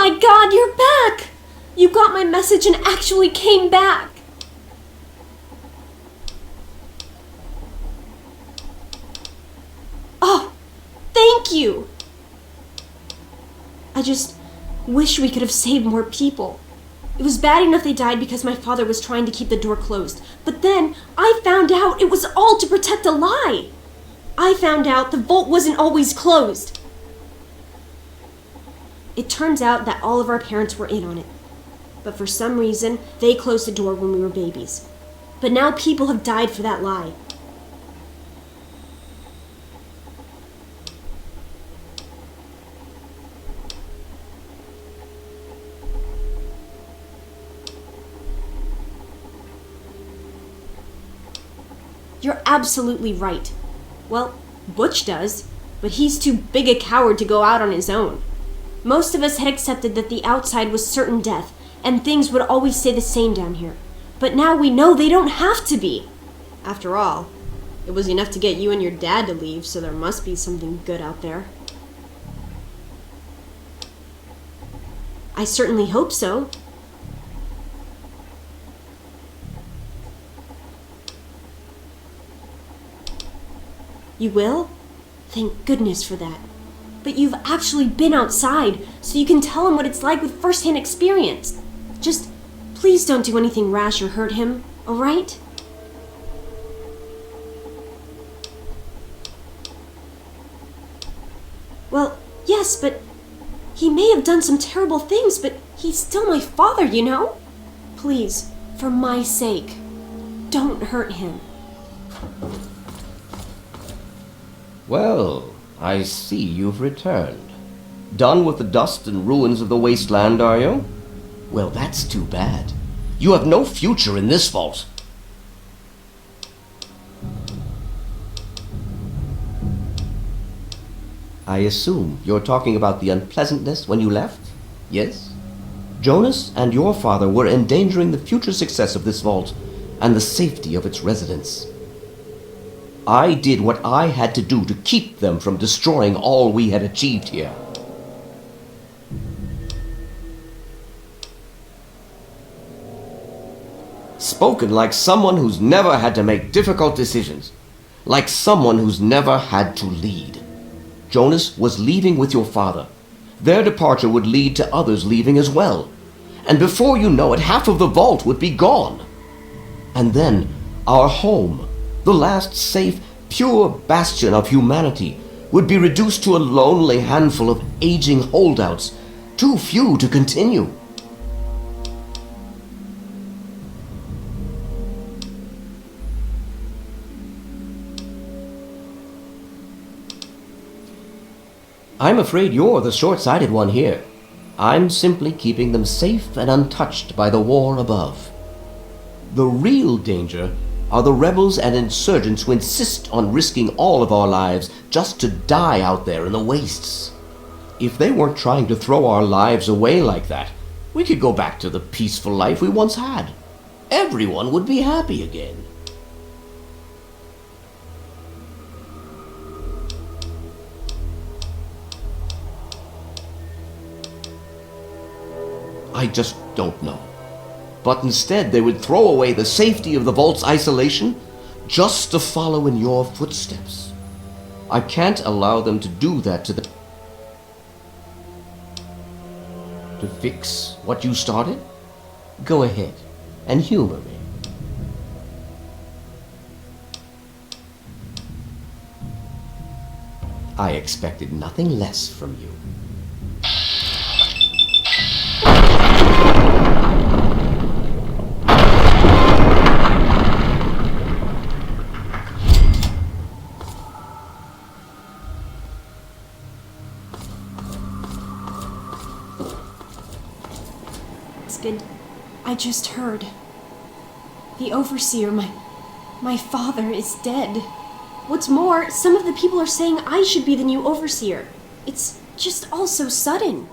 my God, you're back! You got my message and actually came back! Oh, thank you! I just wish we could have saved more people. It was bad enough they died because my father was trying to keep the door closed. But then I found out it was all to protect a lie. I found out the vault wasn't always closed. It turns out that all of our parents were in on it. But for some reason, they closed the door when we were babies. But now people have died for that lie. You're absolutely right. Well, Butch does, but he's too big a coward to go out on his own. Most of us had accepted that the outside was certain death, and things would always stay the same down here. But now we know they don't have to be. After all, it was enough to get you and your dad to leave, so there must be something good out there. I certainly hope so. You will? Thank goodness for that. But you've actually been outside, so you can tell him what it's like with first-hand experience. Just please don't do anything rash or hurt him, alright? Well, yes, but he may have done some terrible things, but he's still my father, you know? Please, for my sake, don't hurt him. Well, I see you've returned. Done with the dust and ruins of the wasteland, are you? Well, that's too bad. You have no future in this vault. I assume you're talking about the unpleasantness when you left? Yes? Jonas and your father were endangering the future success of this vault and the safety of its residents. I did what I had to do to keep them from destroying all we had achieved here. Spoken like someone who's never had to make difficult decisions. Like someone who's never had to lead. Jonas was leaving with your father. Their departure would lead to others leaving as well. And before you know it, half of the vault would be gone. And then our home, the last safe, pure bastion of humanity, would be reduced to a lonely handful of aging holdouts, too few to continue. I'm afraid you're the short-sighted one here. I'm simply keeping them safe and untouched by the war above. The real danger are the rebels and insurgents who insist on risking all of our lives just to die out there in the wastes. If they weren't trying to throw our lives away like that, we could go back to the peaceful life we once had. Everyone would be happy again. I just don't know. But instead they would throw away the safety of the vault's isolation just to follow in your footsteps. I can't allow them to do that to them. To fix what you started? Go ahead and humor me. I expected nothing less from you. I just heard. The overseer, my father, is dead. What's more, some of the people are saying I should be the new overseer. It's just all so sudden.